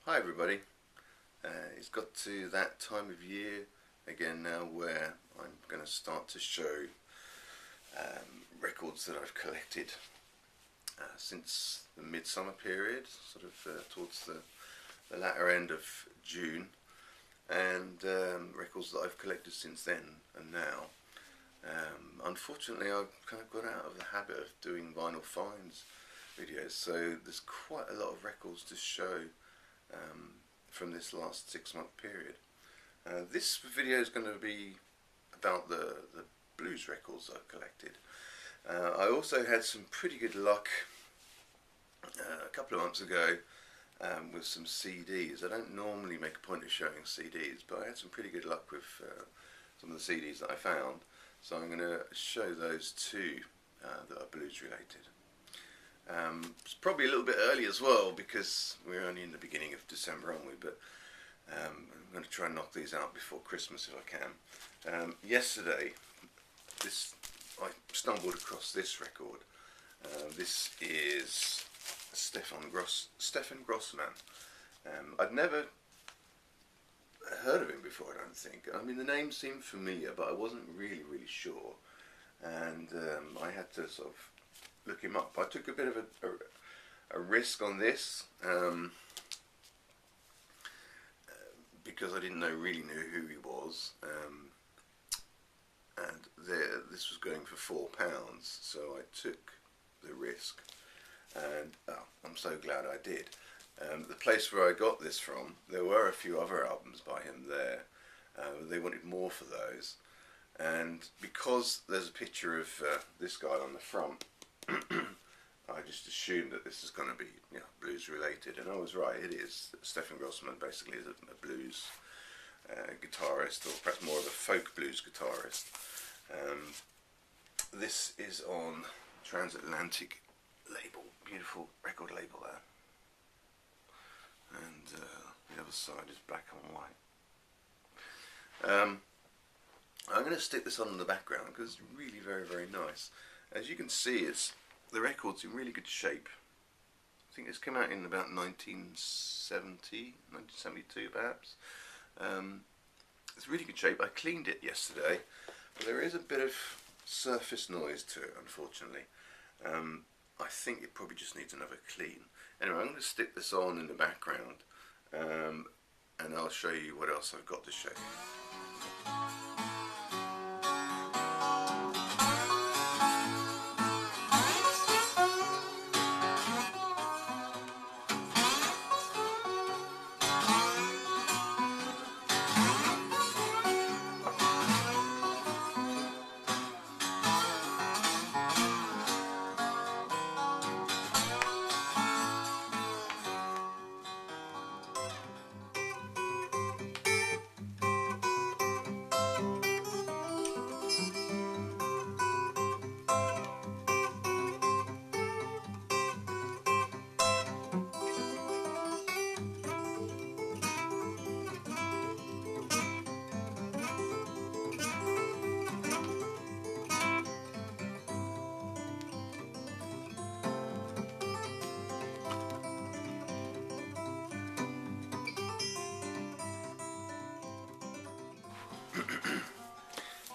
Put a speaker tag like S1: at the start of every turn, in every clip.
S1: Hi everybody. It's got to that time of year again now where I'm going to start to show records that I've collected since the midsummer period, sort of towards the latter end of June, and records that I've collected since then and now. Unfortunately, I've kind of got out of the habit of doing vinyl finds videos, so there's quite a lot of records to show from this last 6-month period. This video is going to be about the blues records I've collected. I also had some pretty good luck a couple of months ago with some CDs. I don't normally make a point of showing CDs, but I had some pretty good luck with some of the CDs that I found, so I'm going to show those two that are blues related. It's probably a little bit early as well because we're only in the beginning of December, aren't we? But I'm going to try and knock these out before Christmas if I can. Yesterday, I stumbled across this record. This is Stefan Grossman. I'd never heard of him before, I don't think. I mean, the name seemed familiar, but I wasn't really sure, and I had to sort of look him up. I took a bit of a risk on this because I didn't really know who he was, and this was going for £4, so I took the risk, and I'm so glad I did. The place where I got this from, there were a few other albums by him there. They wanted more for those, and because there's a picture of this guy on the front, I just assumed that this is going to be blues related, and I was right. It is. Stefan Grossman basically is a blues guitarist, or perhaps more of a folk blues guitarist. This is on Transatlantic label, beautiful record label there, and the other side is black and white. I'm going to stick this on in the background because it's really very nice. As you can see, the record's in really good shape. I think this came out in about 1970, 1972 perhaps. It's really good shape. I cleaned it yesterday, but there is a bit of surface noise to it, unfortunately. I think it probably just needs another clean. Anyway, I'm going to stick this on in the background, and I'll show you what else I've got to show you.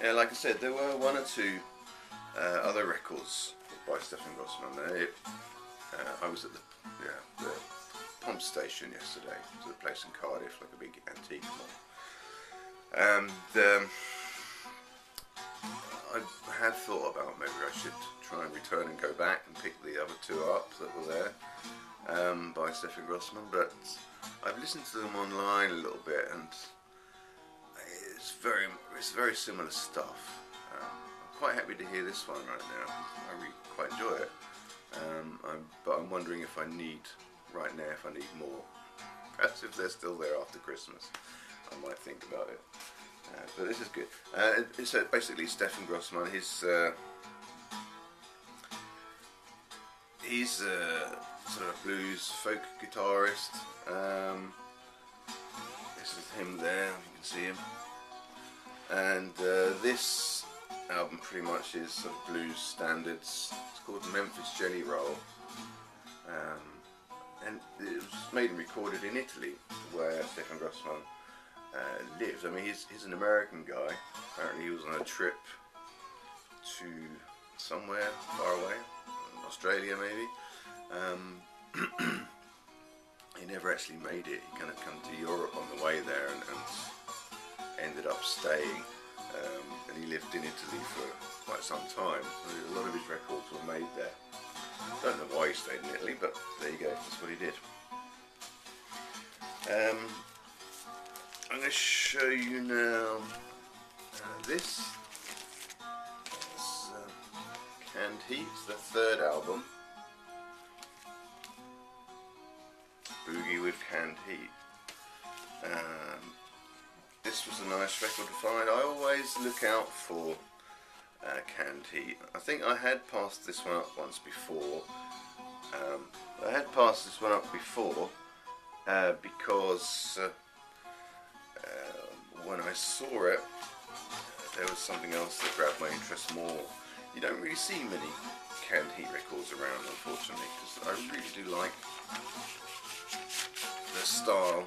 S1: Yeah, like I said, there were one or two other records by Stefan Grossman. I was at the pump station yesterday. It was a place in Cardiff, like a big antique mall. And I had thought about maybe I should try and return and go back and pick the other two up that were there by Stefan Grossman, but I've listened to them online a little bit, and it's very similar stuff. I'm quite happy to hear this one right now. I really quite enjoy it. But I'm wondering if I need more. Perhaps if they're still there after Christmas, I might think about it. But this is good. It's basically Stefan Grossman. He's sort of a blues folk guitarist. This is him there. You can see him. And this album pretty much is sort of blues standards. It's called Memphis Jelly Roll. and it was made and recorded in Italy, where Stefan Grossman lived. I mean, he's an American guy. Apparently he was on a trip to somewhere far away, Australia maybe. He never actually made it. He kind of come to Europe on the way there and ended up staying. And he lived in Italy for quite some time. So a lot of his records were made there. Don't know why he stayed in Italy, but there you go. That's what he did. I'm going to show you now this. It's Canned Heat, the third album. Boogie with Canned Heat. This was a nice record to find. I always look out for Canned Heat. I think I had passed this one up once before. Because when I saw it, there was something else that grabbed my interest more. You don't really see many Canned Heat records around, unfortunately, because I really do like the style,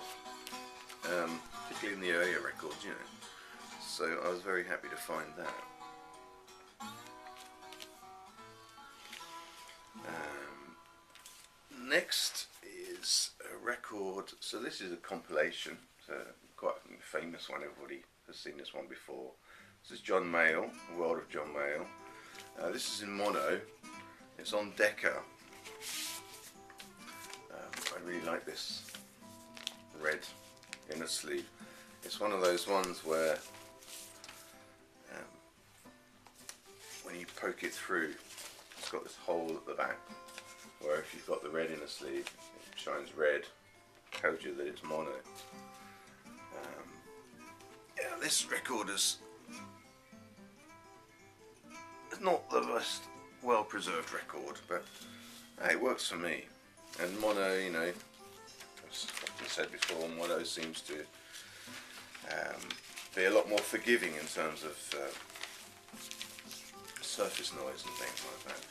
S1: particularly in the earlier records, you know. So I was very happy to find that. Next is a record. So this is a compilation. It's a quite a famous one. Everybody has seen this one before. This is John Mayall, The World of John Mayall. This is in mono. It's on Decca. I really like this red inner sleeve. It's one of those ones where when you poke it through, it's got this hole at the back, where if you've got the red inner sleeve, it shines red, tells you that it's mono. Yeah, this record is not the most well preserved record, but it works for me. And mono, you know, as often said before, mono seems to be a lot more forgiving in terms of surface noise and things like that.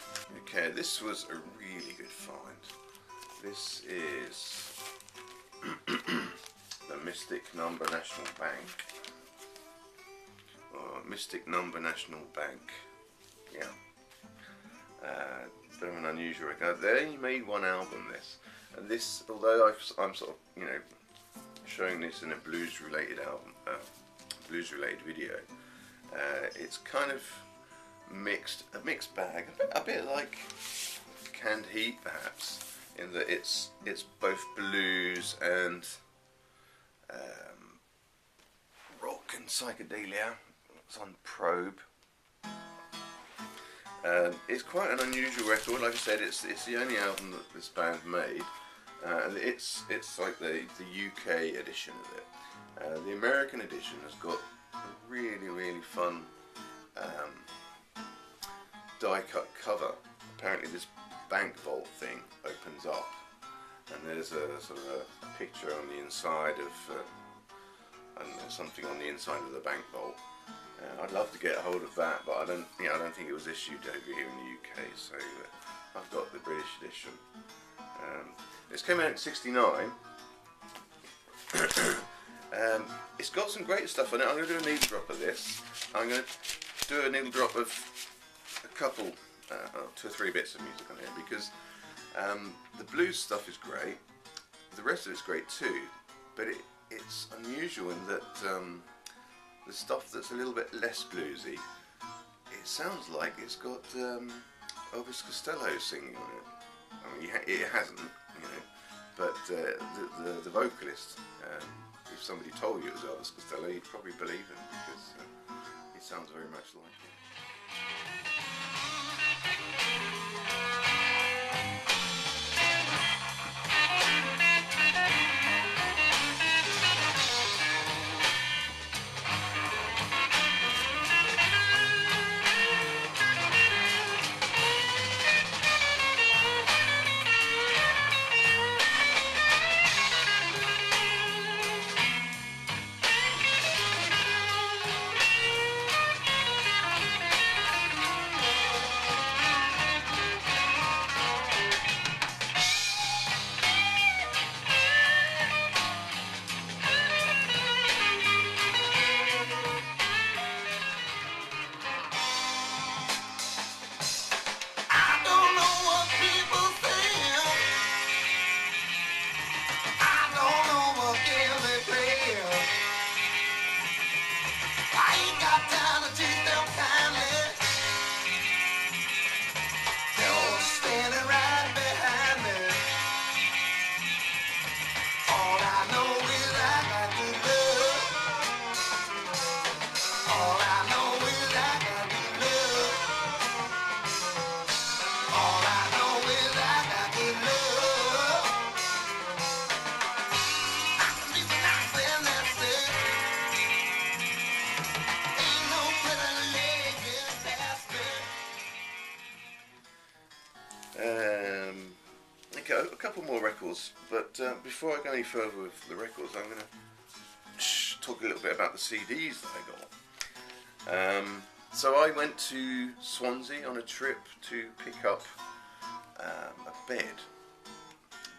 S1: Okay, this was a really good find. This is the Mystic Number National Bank. Or Mystic Number National Bank. Yeah. Bit of an unusual record. They only made one album, this. And this, although I'm sort of, you know, showing this in a blues-related album, blues-related video, it's kind of a mixed bag, a bit like Canned Heat, perhaps, in that it's both blues and rock and psychedelia. It's on Probe. It's quite an unusual record. Like I said, it's the only album that this band made, and it's like the UK edition of it. The American edition has got a really fun die-cut cover. Apparently, this bank vault thing opens up, and there's a sort of a picture on the inside of I don't know, something on the inside of the bank vault. I'd love to get a hold of that, but I don't think it was issued over here in the UK, so I've got the British edition. This came out in '69. It's got some great stuff on it. I'm going to do a needle drop of this. I'm going to do a needle drop of a couple, 2 or 3 bits of music on here, because the blues stuff is great. The rest of it's great too, but it's unusual in that the stuff that's a little bit less bluesy, it sounds like it's got Elvis Costello singing on it. I mean, it hasn't, you know, but the vocalist, if somebody told you it was Elvis Costello, you'd probably believe him, because he sounds very much like him. Okay, a couple more records, but before I go any further with the records, I'm going to talk a little bit about the CDs that I got. So I went to Swansea on a trip to pick up a bed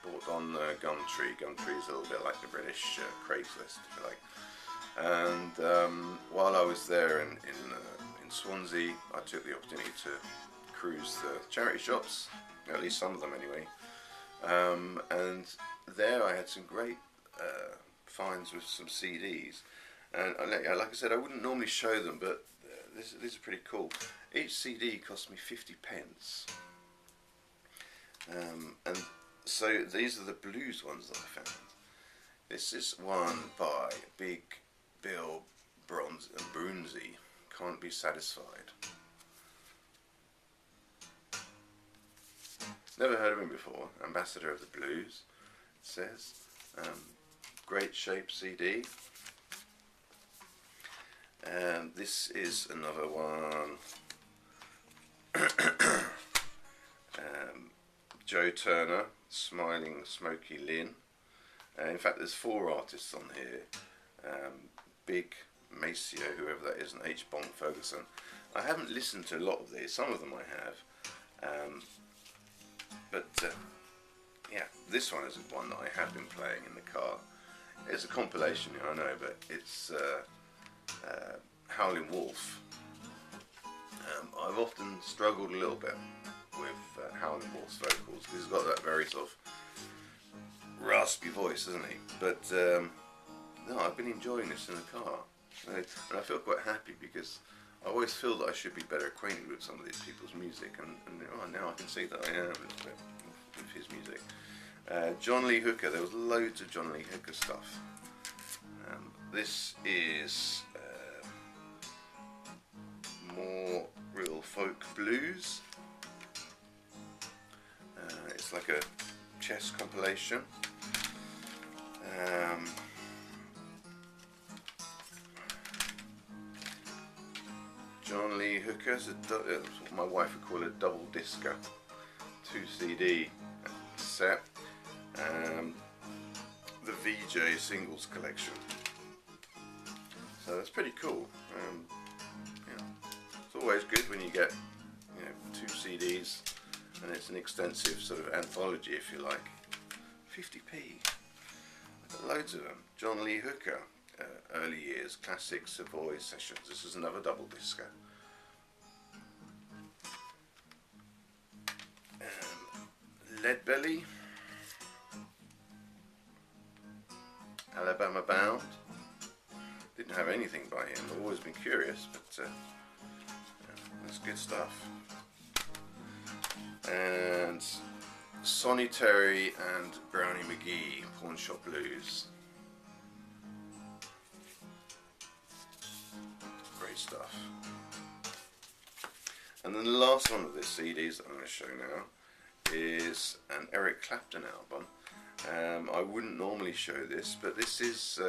S1: bought on Gumtree. Gumtree is a little bit like the British Craigslist, if you like. And while I was there in Swansea, I took the opportunity to cruise the charity shops, at least some of them anyway. And there I had some great finds with some CDs. And like I said, I wouldn't normally show them, but these are pretty cool. Each CD cost me 50p. And so these are the blues ones that I found. This is one by Big Bill Broonzy, Can't Be Satisfied. Never heard of him before. Ambassador of the Blues, it says. Great shape CD. And this is another one. Joe Turner, Smiling Smokey Lynn. In fact, there's 4 artists on here. Big Maceo, whoever that is, and H. Bong Ferguson. I haven't listened to a lot of these. Some of them I have. But yeah, this one is one that I have been playing in the car. It's a compilation, I know, but it's Howlin' Wolf. I've often struggled a little bit with Howlin' Wolf's vocals. He's got that very sort of raspy voice, hasn't he? But no, I've been enjoying this in the car, and I feel quite happy because I always feel that I should be better acquainted with some of these people's music, and now I can see that I am a little bit with his music. John Lee Hooker, there was loads of John Lee Hooker stuff. This is more real folk blues. It's like a chess compilation. John Lee Hooker's what my wife would call a double discer, 2 CD set. The VJ singles collection. So that's pretty cool. Yeah. It's always good when you get 2 CDs and it's an extensive sort of anthology, if you like. 50p. I've got loads of them. John Lee Hooker, early years, classic Savoy sessions. This is another double discer. Leadbelly, Alabama Bound. Didn't have anything by him. I've always been curious, but that's good stuff. And Sonny Terry and Brownie McGee, Pawn Shop Blues. Great stuff. And then the last one of the CDs that I'm going to show now is an Eric Clapton album. I wouldn't normally show this, but this is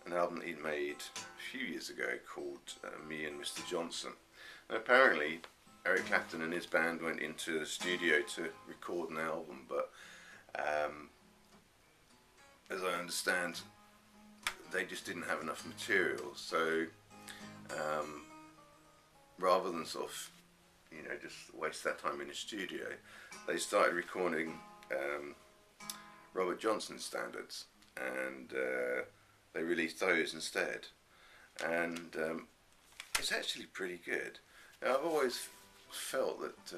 S1: an album that he made a few years ago called Me and Mr. Johnson. And apparently Eric Clapton and his band went into the studio to record an album, but as I understand, they just didn't have enough material, so rather than sort of just waste that time in the studio, they started recording Robert Johnson's standards, and they released those instead, and it's actually pretty good. Now, I've always felt that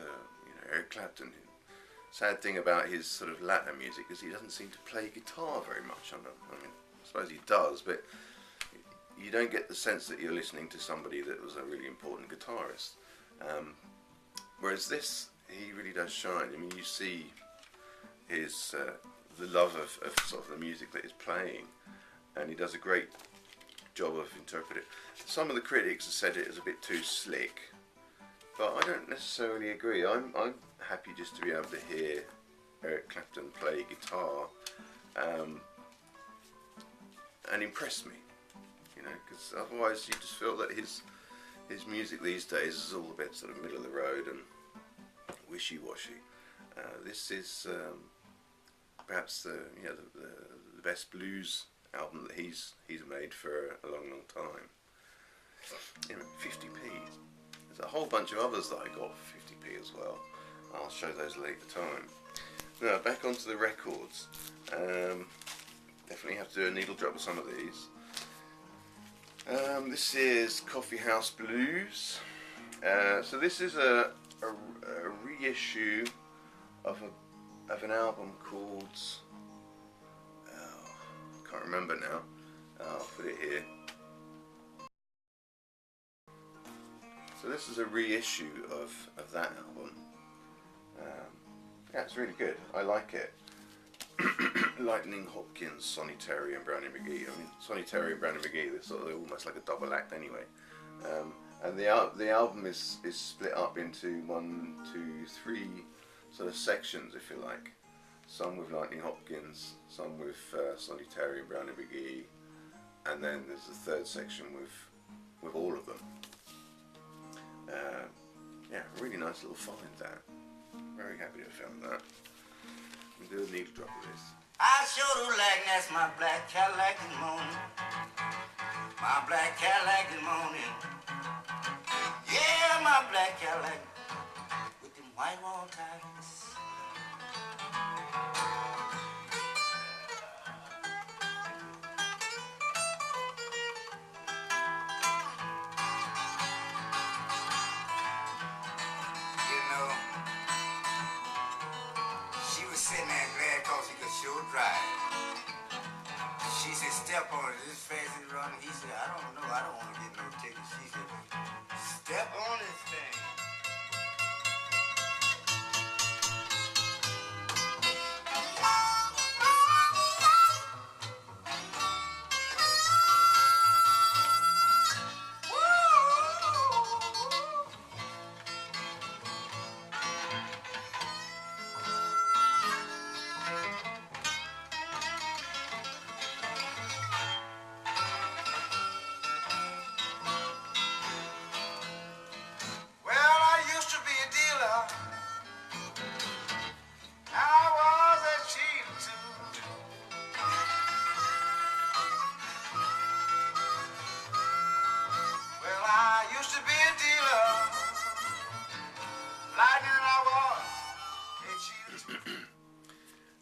S1: Eric Clapton, sad thing about his sort of Latin music is he doesn't seem to play guitar very much. I suppose he does, but you don't get the sense that you're listening to somebody that was a really important guitarist. Whereas this, he really does shine. I mean, you see his the love of sort of the music that he's playing, and he does a great job of interpreting. Some of the critics have said it is a bit too slick, but I don't necessarily agree. I'm happy just to be able to hear Eric Clapton play guitar and impress me, because otherwise you just feel that his music these days is all a bit sort of middle of the road and wishy-washy. This is perhaps the best blues album that he's made for a long time. 50p. There's a whole bunch of others that I got for 50p as well. I'll show those later time. Now back onto the records. Definitely have to do a needle drop with some of these. This is Coffee House Blues. So this is a reissue of an album called, can't remember now. I'll put it here. So this is a reissue of that album. Yeah, it's really good. I like it. Lightning Hopkins, Sonny Terry and Brownie McGhee. I mean, Sonny Terry and Brownie McGhee, they're almost like a double act anyway. And the album is split up into 1, 2, 3 sort of sections, if you like. Some with Lightning Hopkins, some with Sonny Terry and Brownie McGhee, and then there's the third section with all of them. Yeah, really nice little find that. Very happy to have found that. I'm going to do a needle drop of this.
S2: I sure do like that's my black Cadillac this morning. My black Cadillac this morning. Yeah, my black Cadillac with them white wall tires. Sitting there glad cause he could sure drive. She said, step on it, this fast is running. He said, I don't know, I don't want to get no ticket. She said, step on this thing.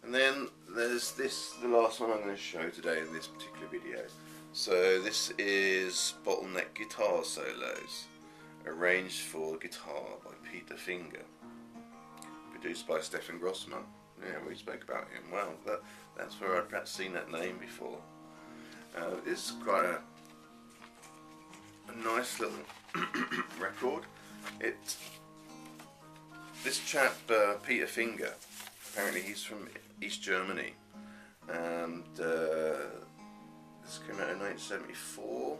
S1: And then there's this, the last one I'm going to show today in this particular video. So this is Bottleneck Guitar Solos, arranged for guitar by Peter Finger, produced by Stefan Grossman. Yeah, we spoke about him. Well, that's where I'd perhaps seen that name before. It's quite a nice little record. This chap, Peter Finger, apparently he's from East Germany, and this came out in 1974,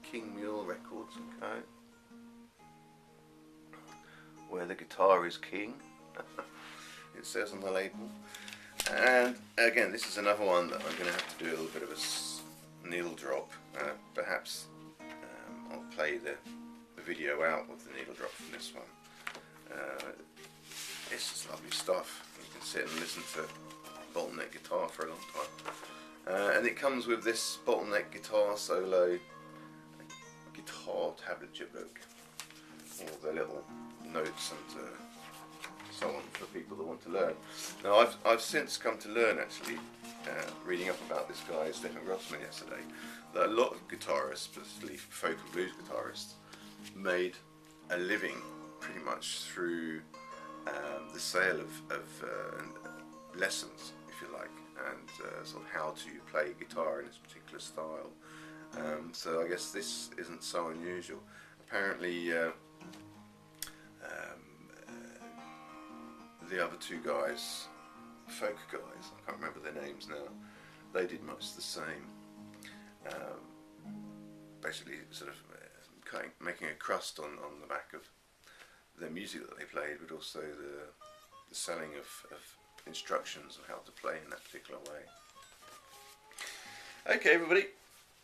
S1: King Mule Records and Co, where the guitar is king, it says on the label. And again, this is another one that I'm going to have to do a little bit of a needle drop. Perhaps I'll play the video out with the needle drop from this one. It's just lovely stuff. You can sit and listen to Bottleneck guitar for a long time. And it comes with this Bottleneck Guitar Solo guitar tablature book, all the little notes and so on for people that want to learn. Now I've since come to learn, actually, reading up about this guy Stefan Grossman yesterday, that a lot of guitarists, especially folk and blues guitarists, made a living pretty much through the sale of lessons, if you like, and sort of how to play guitar in this particular style. So I guess this isn't so unusual. Apparently the other two guys, folk guys, I can't remember their names now, they did much the same. Basically sort of making a crust on the back of the music that they played, but also the selling of instructions on how to play in that particular way. Okay, everybody,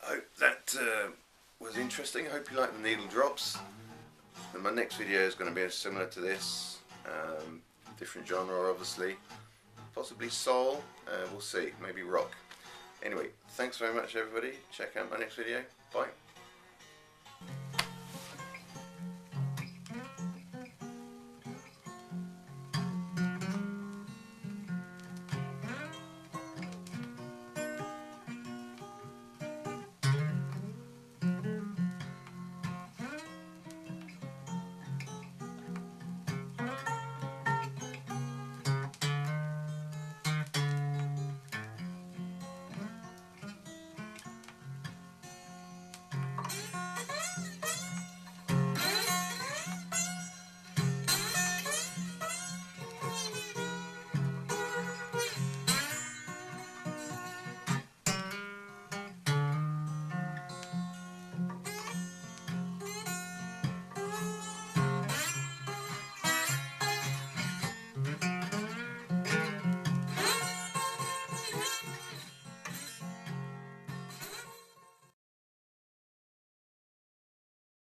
S1: I hope that was interesting. I hope you like the needle drops. And my next video is going to be similar to this. different genre obviously, possibly soul, we'll see, maybe rock. Anyway, thanks very much everybody, check out my next video, bye.